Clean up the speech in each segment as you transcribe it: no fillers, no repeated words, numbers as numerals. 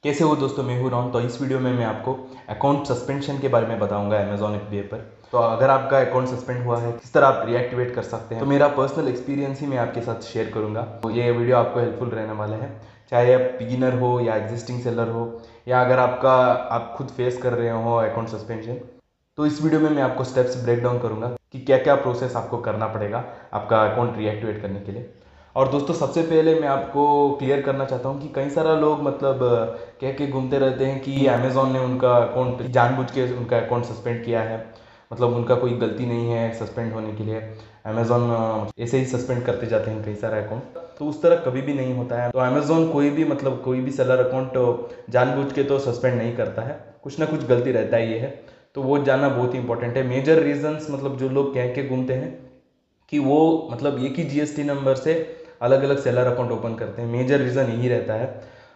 कैसे हो दोस्तों, मैं हूं राहुल। तो इस वीडियो में मैं आपको अकाउंट सस्पेंशन के बारे में बताऊंगा अमेजॉन एफबीए पर। तो अगर आपका अकाउंट सस्पेंड हुआ है, किस तरह आप रिएक्टिवेट कर सकते हैं, तो मेरा पर्सनल एक्सपीरियंस ही मैं आपके साथ शेयर करूंगा। तो ये वीडियो आपको हेल्पफुल रहने वाला है, चाहे आप बिगिनर हो या एग्जिस्टिंग सेलर हो, या अगर आप खुद फेस कर रहे हो अकाउंट सस्पेंशन। तो इस वीडियो में मैं आपको स्टेप्स ब्रेक डाउन करूंगा कि क्या क्या प्रोसेस आपको करना पड़ेगा आपका अकाउंट रीएक्टिवेट करने के लिए। और दोस्तों, सबसे पहले मैं आपको क्लियर करना चाहता हूँ कि कई सारा लोग कह के घूमते रहते हैं कि अमेजोन ने उनका अकाउंट जानबूझ के उनका अकाउंट सस्पेंड किया है, मतलब उनका कोई गलती नहीं है सस्पेंड होने के लिए। अमेजोन ऐसे ही सस्पेंड करते जाते हैं कई सारे अकाउंट। तो उस तरह कभी भी नहीं होता है। तो अमेजोन कोई भी सेलर अकाउंट जानबूझ के तो सस्पेंड नहीं करता है, कुछ ना कुछ गलती रहता ही है। तो वो जानना बहुत ही इंपॉर्टेंट है। मेजर रीजंस जो लोग कह के घूमते हैं कि वो एक ही जीएसटी नंबर से अलग अलग सेलर अकाउंट ओपन करते हैं, मेजर रीज़न यही रहता है।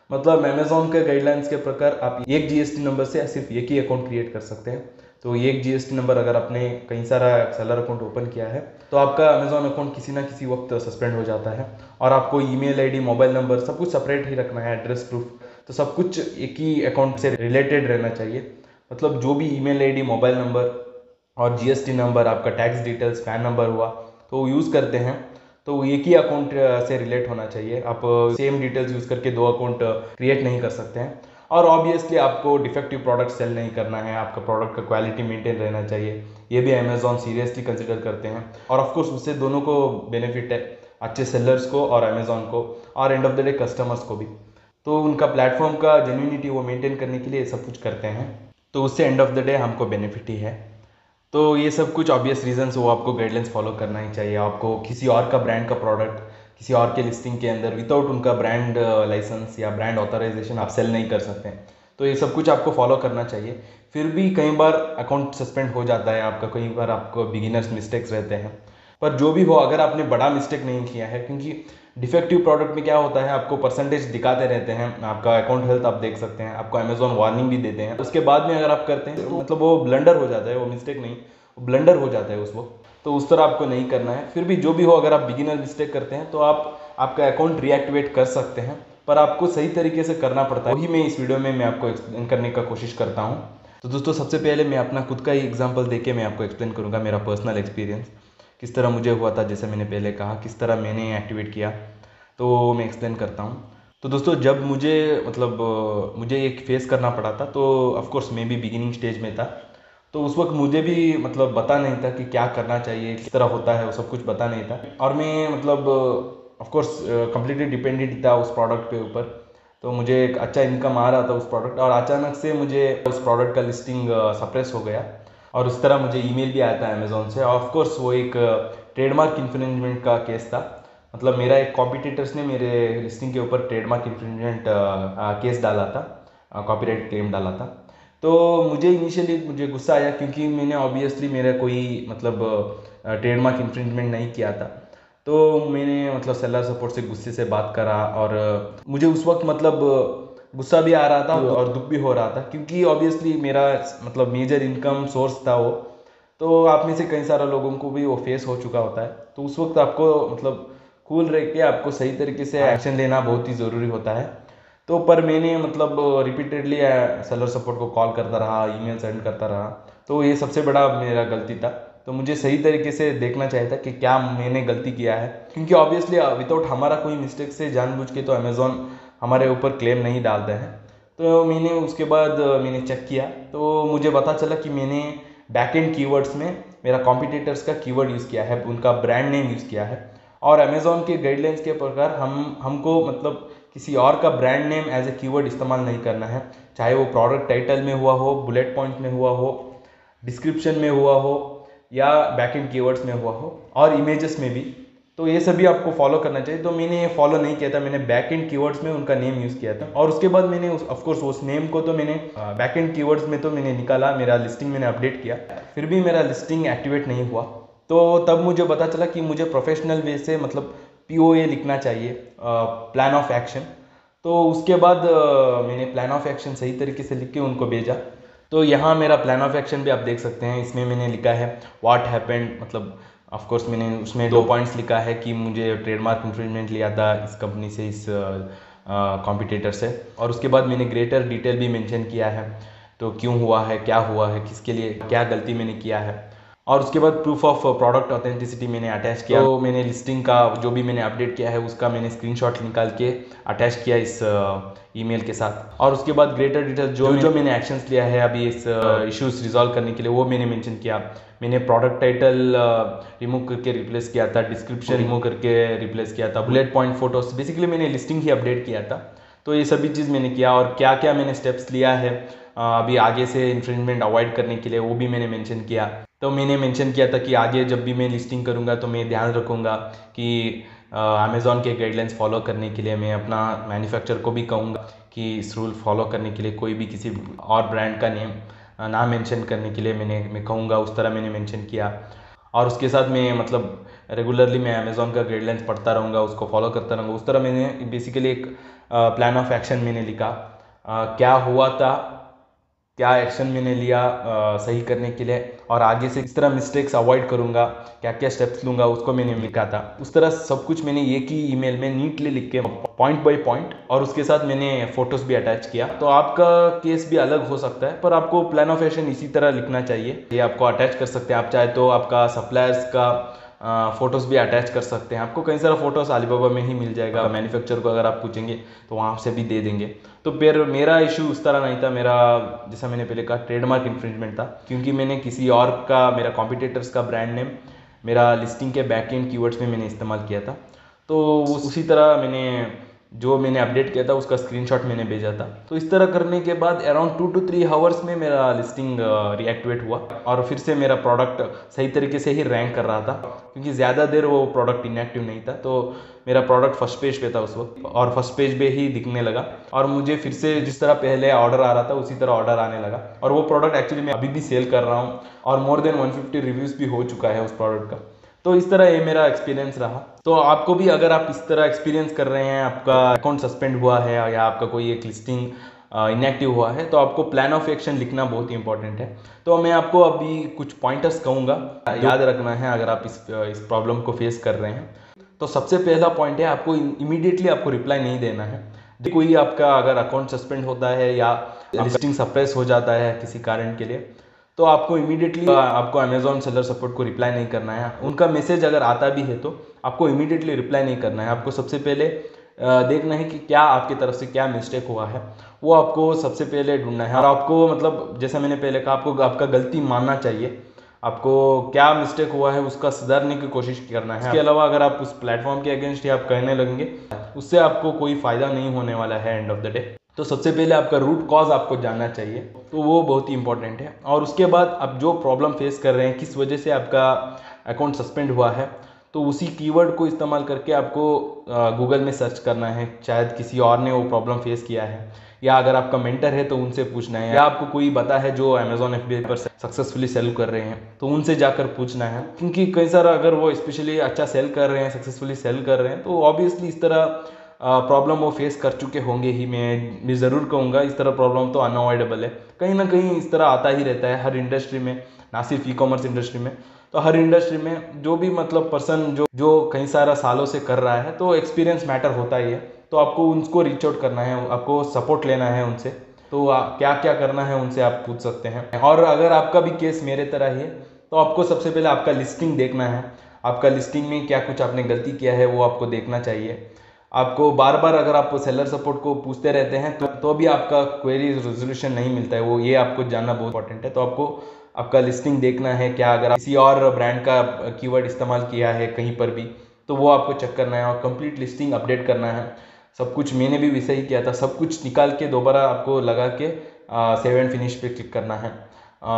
अमेजोन के गाइडलाइंस के प्रकार आप एक जीएसटी नंबर से सिर्फ एक ही अकाउंट क्रिएट कर सकते हैं। तो एक जीएसटी नंबर अगर आपने कई सारा सेलर अकाउंट ओपन किया है तो आपका अमेजोन अकाउंट किसी ना किसी वक्त सस्पेंड हो जाता है। और आपको ईमेल आईडी, मोबाइल नंबर सब कुछ सेपरेट ही रखना है, एड्रेस प्रूफ, तो सब कुछ एक ही अकाउंट से रिलेटेड रहना चाहिए। जो भी ईमेल आईडी, मोबाइल नंबर और जीएसटी नंबर, आपका टैक्स डिटेल्स, पैन नंबर हुआ तो यूज़ करते हैं, तो एक ही अकाउंट से रिलेट होना चाहिए। आप सेम डिटेल्स यूज़ करके दो अकाउंट क्रिएट नहीं कर सकते हैं। और ऑब्वियसली आपको डिफेक्टिव प्रोडक्ट सेल नहीं करना है, आपका प्रोडक्ट का क्वालिटी मेंटेन रहना चाहिए। ये भी अमेजोन सीरियसली कंसिडर करते हैं। और ऑफकोर्स उससे दोनों को बेनिफिट है, अच्छे सेलर्स को और अमेजोन को, और end of the day customers को भी। तो उनका प्लेटफॉर्म का जेन्युइनिटी वो मेंटेन करने के लिए सब कुछ करते हैं, तो उससे एंड ऑफ द डे हमको बेनिफिट ही है। तो ये सब कुछ ऑब्वियस रीजंस, वो आपको गाइडलाइंस फॉलो करना ही चाहिए। आपको किसी और का ब्रांड का प्रोडक्ट किसी और के लिस्टिंग के अंदर विदाउट उनका ब्रांड लाइसेंस या ब्रांड ऑथराइजेशन आप सेल नहीं कर सकते हैं। तो ये सब कुछ आपको फॉलो करना चाहिए। फिर भी कई बार अकाउंट सस्पेंड हो जाता है आपका, कई बार आपको बिगिनर्स मिस्टेक्स रहते हैं। पर जो भी हो, अगर आपने बड़ा मिस्टेक नहीं किया है, क्योंकि डिफेक्टिव प्रोडक्ट में क्या होता है, आपको परसेंटेज दिखाते रहते हैं, आपका अकाउंट हेल्थ आप देख सकते हैं, आपको अमेजोन वार्निंग भी देते हैं। उसके बाद में अगर आप करते हैं तो वो ब्लंडर हो जाता है, वो मिस्टेक नहीं, वो ब्लंडर हो जाता है उस वक्त। तो उस तरह आपको नहीं करना है। फिर भी जो भी हो, अगर आप बिगिनर मिस्टेक करते हैं तो आप आपका अकाउंट रीएक्टिवेट कर सकते हैं, पर आपको सही तरीके से करना पड़ता है। वही मैं इस वीडियो में मैं आपको एक्सप्लेन करने का कोशिश करता हूँ। तो दोस्तों, सबसे पहले मैं अपना खुद का ही एग्जाम्पल देके मैं आपको एक्सप्लेन करूँगा मेरा पर्सनल एक्सपीरियंस किस तरह मुझे हुआ था। जैसे मैंने पहले कहा, किस तरह मैंने एक्टिवेट किया, तो मैं एक्सप्लेन करता हूँ। तो दोस्तों, जब मुझे एक फेस करना पड़ा था, तो ऑफकोर्स मैं भी बिगिनिंग स्टेज में था। तो उस वक्त मुझे भी पता नहीं था कि क्या करना चाहिए, किस तरह होता है, वो सब कुछ पता नहीं था। और मैं ऑफकोर्स कंप्लीटली डिपेंडेंट था उस प्रोडक्ट के ऊपर। तो मुझे एक अच्छा इनकम आ रहा था उस प्रोडक्ट, और अचानक से मुझे उस प्रोडक्ट का लिस्टिंग सप्रेस हो गया। और उस तरह मुझे ईमेल भी आया था अमेजोन से। ऑफकोर्स वो एक ट्रेडमार्क इन्फ्रिंजमेंट का केस था। मेरा एक कॉम्पिटिटर्स ने मेरे लिस्टिंग के ऊपर ट्रेडमार्क इन्फ्रिंजमेंट केस डाला था, कॉपीराइट क्लेम डाला था। तो मुझे गुस्सा आया, क्योंकि मैंने ऑब्वियसली मेरा कोई ट्रेडमार्क इन्फ्रिंजमेंट नहीं किया था। तो मैंने सेलर सपोर्ट से गुस्से से बात करा, और मुझे उस वक्त गुस्सा भी आ रहा था और दुख भी हो रहा था, क्योंकि ऑब्वियसली मेरा मेजर इनकम सोर्स था वो। तो आप में से कई सारे लोगों को भी वो फेस हो चुका होता है। तो उस वक्त आपको कूल रह के आपको सही तरीके से एक्शन लेना बहुत ही ज़रूरी होता है। तो पर मैंने रिपीटेडली सेलर सपोर्ट को कॉल करता रहा, ईमेल सेंड करता रहा। तो ये सबसे बड़ा मेरा गलती था। तो मुझे सही तरीके से देखना चाहिए था कि क्या मैंने गलती किया है, क्योंकि ऑब्वियसली विदाउट हमारा कोई मिस्टेक से जानबूझ के तो अमेजोन हमारे ऊपर क्लेम नहीं डालते हैं। तो उसके बाद मैंने चेक किया, तो मुझे पता चला कि मैंने बैक एंड कीवर्ड्स में मेरा कॉम्पिटिटर्स का कीवर्ड यूज़ किया है, उनका ब्रांड नेम यूज़ किया है। और अमेजोन के गाइडलाइंस के प्रकार हमको किसी और का brand name as a keyword इस्तेमाल नहीं करना है, चाहे वो प्रोडक्ट टाइटल में हुआ हो, बुलेट पॉइंट में हुआ हो, डिस्क्रिप्शन में हुआ हो, या बैकएंड कीवर्ड्स में हुआ हो, और इमेजेस में भी। तो ये सभी आपको फॉलो करना चाहिए। तो मैंने ये फॉलो नहीं किया था, मैंने बैकएंड कीवर्ड्स में उनका नेम यूज़ किया था। और उसके बाद मैंने ऑफकोर्स उस नेम को तो मैंने बैकएंड कीवर्ड्स में तो मैंने निकाला, मेरा लिस्टिंग मैंने अपडेट किया, फिर भी मेरा लिस्टिंग एक्टिवेट नहीं हुआ। तो तब मुझे पता चला कि मुझे प्रोफेशनल वे से POA लिखना चाहिए, प्लान ऑफ एक्शन। तो उसके बाद मैंने प्लान ऑफ एक्शन सही तरीके से लिख के उनको भेजा। तो यहाँ मेरा प्लान ऑफ एक्शन भी आप देख सकते हैं, इसमें मैंने लिखा है व्हाट हैपेंड। ऑफकोर्स मैंने उसमें 2 पॉइंट्स लिखा है कि मुझे ट्रेडमार्क इन्फ्रिंजमेंट लिया था इस कंपनी से, इस कॉम्पिटिटर से। और उसके बाद मैंने ग्रेटर डिटेल भी मेंशन किया है, तो क्यों हुआ है, क्या हुआ है, किसके लिए क्या गलती मैंने किया है। और उसके बाद प्रूफ ऑफ प्रोडक्ट ऑथेंटिसिटी मैंने अटैच किया। तो मैंने लिस्टिंग का जो भी मैंने अपडेट किया है उसका मैंने स्क्रीनशॉट निकाल के अटैच किया इस ईमेल के साथ। और उसके बाद ग्रेटर डिटेल जो मैंने एक्शंस लिया है अभी इस इश्यूज रिजॉल्व करने के लिए वो मैंने मेंशन किया। मैंने प्रोडक्ट टाइटल रिमूव करके रिप्लेस किया था, डिस्क्रिप्शन रिमूव करके रिप्लेस किया था, बुलेट पॉइंट फोटोज, बेसिकली मैंने लिस्टिंग ही अपडेट किया था। तो ये सभी चीज़ मैंने किया। और क्या क्या मैंने स्टेप्स लिया है अभी आगे से इन्फ्रिंजमेंट अवॉइड करने के लिए वो भी मैंने मेंशन किया। तो मैंने मेंशन किया था कि आगे जब भी मैं लिस्टिंग करूँगा तो मैं ध्यान रखूँगा कि अमेज़ॉन के गाइडलाइंस फॉलो करने के लिए मैं अपना मैन्युफैक्चरर को भी कहूँगा कि इस रूल फॉलो करने के लिए कोई भी किसी और ब्रांड का नेम ना मेंशन करने के लिए मैं कहूँगा। उस तरह मैंने मेंशन किया। और उसके साथ मैं मतलब रेगुलरली मैं अमेज़ॉन का गाइडलाइंस पढ़ता रहूँगा, उसको फॉलो करता रहूँगा। उस तरह मैंने बेसिकली एक प्लान ऑफ एक्शन मैंने लिखा, क्या हुआ था, क्या एक्शन मैंने लिया सही करने के लिए, और आगे से किस तरह मिस्टेक्स अवॉइड करूँगा, क्या क्या स्टेप्स लूँगा, उसको मैंने लिखा था। उस तरह सब कुछ मैंने एक ही ईमेल में नीटली लिख के पॉइंट बाय पॉइंट, और उसके साथ मैंने फोटोज़ भी अटैच किया। तो आपका केस भी अलग हो सकता है, पर आपको प्लान ऑफ एक्शन इसी तरह लिखना चाहिए। ये आपको अटैच कर सकते हैं, आप चाहे तो आपका सप्लायर्स का फ़ोटोज़ भी अटैच कर सकते हैं। आपको कई सारा फ़ोटोज़ अलीबाबा में ही मिल जाएगा, मैन्युफैक्चरर को अगर आप पूछेंगे तो वहाँ से भी दे देंगे। तो फिर मेरा इशू उस तरह नहीं था, मेरा जैसा मैंने पहले कहा ट्रेडमार्क इन्फ्रिंजमेंट था, क्योंकि मैंने किसी और का, मेरा कॉम्पिटिटर्स का ब्रांड नेम मेरा लिस्टिंग के बैक एंड कीवर्ड्स में मैंने इस्तेमाल किया था। तो उसी तरह मैंने जो मैंने अपडेट किया था उसका स्क्रीनशॉट मैंने भेजा था। तो इस तरह करने के बाद अराउंड 2 to 3 आवर्स में मेरा लिस्टिंग रिएक्टिवेट हुआ और फिर से मेरा प्रोडक्ट सही तरीके से ही रैंक कर रहा था, क्योंकि ज़्यादा देर वो प्रोडक्ट इनएक्टिव नहीं था। तो मेरा प्रोडक्ट फर्स्ट पेज पे था उस वक्त, और फर्स्ट पेज पे ही दिखने लगा, और मुझे फिर से जिस तरह पहले ऑर्डर आ रहा था उसी तरह ऑर्डर आने लगा। और वो प्रोडक्ट एक्चुअली मैं अभी भी सेल कर रहा हूँ, और मोर देन 150 रिव्यूज़ भी हो चुका है उस प्रोडक्ट का। तो इस तरह ये मेरा एक्सपीरियंस रहा। तो आपको भी अगर आप इस तरह एक्सपीरियंस कर रहे हैं, आपका अकाउंट सस्पेंड हुआ है या आपका कोई एक लिस्टिंग इनएक्टिव हुआ है, तो आपको प्लान ऑफ एक्शन लिखना बहुत ही इंपॉर्टेंट है। तो मैं आपको अभी कुछ पॉइंटर्स कहूँगा, याद रखना है अगर आप इस प्रॉब्लम को फेस कर रहे हैं। तो सबसे पहला पॉइंट है, आपको इमीडिएटली आपको रिप्लाई नहीं देना है। कोई आपका अगर अकाउंट सस्पेंड होता है या लिस्टिंग सप्रेस हो जाता है किसी कारण के लिए, तो आपको इमीडिएटली आपको अमेज़ॉन सेलर सपोर्ट को रिप्लाई नहीं करना है। उनका मैसेज अगर आता भी है तो आपको इमीडिएटली रिप्लाई नहीं करना है। आपको सबसे पहले देखना है कि क्या आपकी तरफ से क्या मिस्टेक हुआ है, वो आपको सबसे पहले ढूंढना है। और आपको मतलब जैसा मैंने पहले कहा, आपको आपका गलती मानना चाहिए, आपको क्या मिस्टेक हुआ है उसका सुधारने की कोशिश करना है। इसके अलावा अगर आप उस प्लेटफॉर्म के अगेंस्ट ही आप कहने लगेंगे, उससे आपको कोई फ़ायदा नहीं होने वाला है एंड ऑफ द डे। तो सबसे पहले आपका रूट कॉज आपको जानना चाहिए, तो वो बहुत ही इंपॉर्टेंट है। और उसके बाद आप जो प्रॉब्लम फेस कर रहे हैं, किस वजह से आपका अकाउंट सस्पेंड हुआ है, तो उसी कीवर्ड को इस्तेमाल करके आपको गूगल में सर्च करना है। शायद किसी और ने वो प्रॉब्लम फेस किया है, या अगर आपका मेंटर है तो उनसे पूछना है, या आपको कोई पता है जो अमेज़ॉन FBA पर सक्सेसफुली सेल कर रहे हैं तो उनसे जाकर पूछना है। क्योंकि कई सारा अगर वो स्पेशली अच्छा सेल कर रहे हैं, सक्सेसफुली सेल कर रहे हैं, तो ऑब्वियसली इस तरह प्रॉब्लम वो फेस कर चुके होंगे ही। मैं ज़रूर कहूँगा इस तरह प्रॉब्लम तो अनअवॉइडेबल है, कहीं ना कहीं इस तरह आता ही रहता है हर इंडस्ट्री में, ना सिर्फ ई कॉमर्स इंडस्ट्री में। तो हर इंडस्ट्री में जो भी मतलब पर्सन जो कई सारा सालों से कर रहा है, तो एक्सपीरियंस मैटर होता ही है। तो आपको उनको रीच आउट करना है, आपको सपोर्ट लेना है उनसे। तो क्या क्या करना है उनसे आप पूछ सकते हैं। और अगर आपका भी केस मेरे तरह ही है, तो आपको सबसे पहले आपका लिस्टिंग देखना है। आपका लिस्टिंग में क्या कुछ आपने गलती किया है वो आपको देखना चाहिए। आपको बार बार अगर आप सेलर सपोर्ट को पूछते रहते हैं तो भी आपका क्वेरी रेजोल्यूशन नहीं मिलता है, वो ये आपको जानना बहुत इंपॉर्टेंट है। तो आपको आपका लिस्टिंग देखना है, क्या अगर आप किसी और ब्रांड का कीवर्ड इस्तेमाल किया है कहीं पर भी, तो वो आपको चेक करना है। और कंप्लीट लिस्टिंग अपडेट करना है। सब कुछ मैंने भी वैसे ही किया था, सब कुछ निकाल के दोबारा आपको लगा के सेव एंड फिनिश पे क्लिक करना है,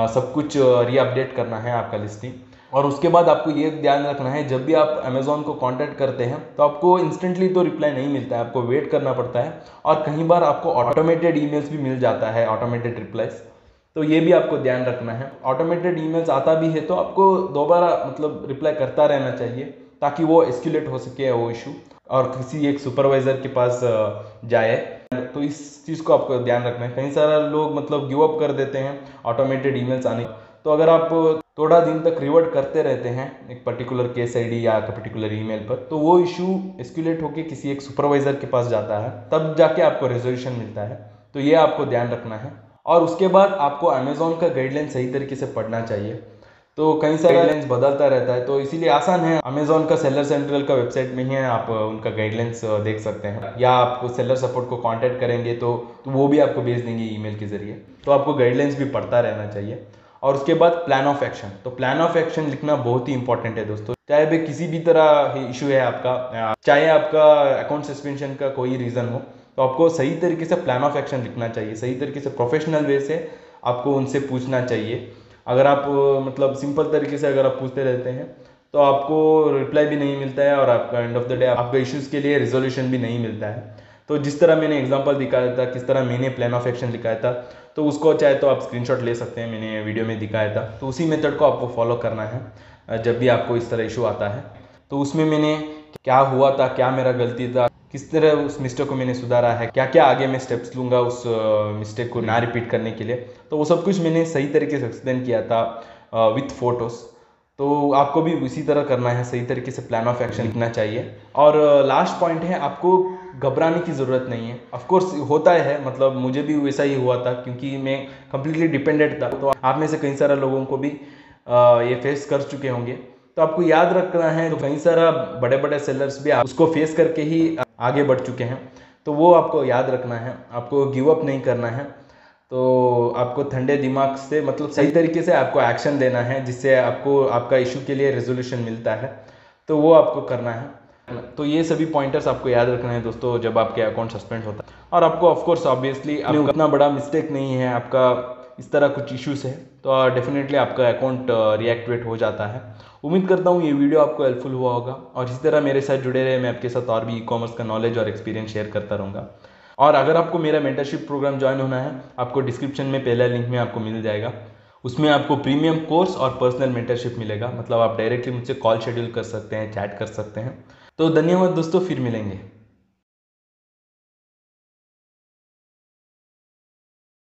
सब कुछ रीअपडेट करना है आपका लिस्टिंग। और उसके बाद आपको ये ध्यान रखना है, जब भी आप अमेज़ॉन को कांटेक्ट करते हैं तो आपको इंस्टेंटली तो रिप्लाई नहीं मिलता है, आपको वेट करना पड़ता है। और कई बार आपको ऑटोमेटेड ईमेल्स भी मिल जाता है, ऑटोमेटेड रिप्लाइज। तो ये भी आपको ध्यान रखना है। ऑटोमेटेड ईमेल्स आता भी है तो आपको दोबारा मतलब रिप्लाई करता रहना चाहिए, ताकि वो एस्केलेट हो सके वो इशू और किसी एक सुपरवाइज़र के पास जाए। तो इस चीज़ को आपको ध्यान रखना है। कई सारा लोग मतलब गिव अप कर देते हैं ऑटोमेटेड ईमेल्स आने, तो अगर आप थोड़ा दिन तक रिवर्ट करते रहते हैं एक पर्टिकुलर केस आईडी या पर्टिकुलर ईमेल पर, तो वो इशू एस्केलेट होकर किसी एक सुपरवाइजर के पास जाता है, तब जाके आपको रेजोल्यूशन मिलता है। तो ये आपको ध्यान रखना है। और उसके बाद आपको अमेजोन का गाइडलाइन सही तरीके से पढ़ना चाहिए। तो कई सारे गाइडलाइंस बदलता रहता है, तो इसीलिए आसान है, अमेजोन का सेलर सेंट्रल का वेबसाइट में ही आप उनका गाइडलाइंस देख सकते हैं, या आपको सेलर सपोर्ट को कांटेक्ट करेंगे तो वो भी आपको भेज देंगे ईमेल के जरिए। तो आपको गाइडलाइंस भी पढ़ता रहना चाहिए। और उसके बाद प्लान ऑफ एक्शन, तो प्लान ऑफ एक्शन लिखना बहुत ही इंपॉर्टेंट है दोस्तों। चाहे भाई किसी भी तरह इशू है आपका, चाहे आपका अकाउंट सस्पेंशन का कोई रीज़न हो, तो आपको सही तरीके से प्लान ऑफ एक्शन लिखना चाहिए, सही तरीके से प्रोफेशनल वे से आपको उनसे पूछना चाहिए। अगर आप मतलब सिंपल तरीके से अगर आप पूछते रहते हैं तो आपको रिप्लाई भी नहीं मिलता है, और आपका एंड ऑफ द डे आपका इश्यूज़ के लिए रिजोल्यूशन भी नहीं मिलता है। तो जिस तरह मैंने एग्जांपल दिखाया था, किस तरह मैंने प्लान ऑफ एक्शन दिखाया था, तो उसको चाहे तो आप स्क्रीनशॉट ले सकते हैं, मैंने वीडियो में दिखाया था। तो उसी मेथड को आपको फॉलो करना है जब भी आपको इस तरह इशू आता है। तो उसमें मैंने क्या हुआ था, क्या मेरा गलती था, किस तरह उस मिस्टेक को मैंने सुधारा है, क्या क्या आगे मैं स्टेप्स लूँगा उस मिस्टेक को ना रिपीट करने के लिए, तो वो सब कुछ मैंने सही तरीके से एक्सप्लेन किया था विथ फोटोज़। तो आपको भी इसी तरह करना है, सही तरीके से प्लान ऑफ एक्शन लिखना चाहिए। और लास्ट पॉइंट है, आपको घबराने की ज़रूरत नहीं है। ऑफ कोर्स होता है, मतलब मुझे भी वैसा ही हुआ था, क्योंकि मैं कम्प्लीटली डिपेंडेंट था। तो आप में से कई सारे लोगों को भी ये फेस कर चुके होंगे। तो आपको याद रखना है, तो कई सारा बड़े बड़े सेलर्स भी उसको फेस करके ही आगे बढ़ चुके हैं, तो वो आपको याद रखना है। आपको गिव अप नहीं करना है। तो आपको ठंडे दिमाग से, मतलब सही तरीके से आपको एक्शन देना है, जिससे आपको आपका इशू के लिए रेजोल्यूशन मिलता है, तो वो आपको करना है। तो ये सभी पॉइंटर्स आपको याद रखना है दोस्तों, जब आपके अकाउंट सस्पेंड होता है। और आपको ऑफकोर्स ऑब्वियसली उतना बड़ा मिस्टेक नहीं है आपका, इस तरह कुछ इश्यूज है तो डेफिनेटली आपका अकाउंट रीएक्टिवेट हो जाता है। उम्मीद करता हूँ ये वीडियो आपको हेल्पफुल हुआ होगा, और इसी तरह मेरे साथ जुड़े रहे, मैं आपके साथ और भी ई कॉमर्स का नॉलेज और एक्सपीरियंस शेयर करता रहूँगा। और अगर आपको मेरा मेंटरशिप प्रोग्राम ज्वाइन होना है, आपको डिस्क्रिप्शन में पहला लिंक में आपको मिल जाएगा। उसमें आपको प्रीमियम कोर्स और पर्सनल मेंटरशिप मिलेगा, मतलब आप डायरेक्टली मुझसे कॉल शेड्यूल कर सकते हैं, चैट कर सकते हैं। तो धन्यवाद दोस्तों, फिर मिलेंगे।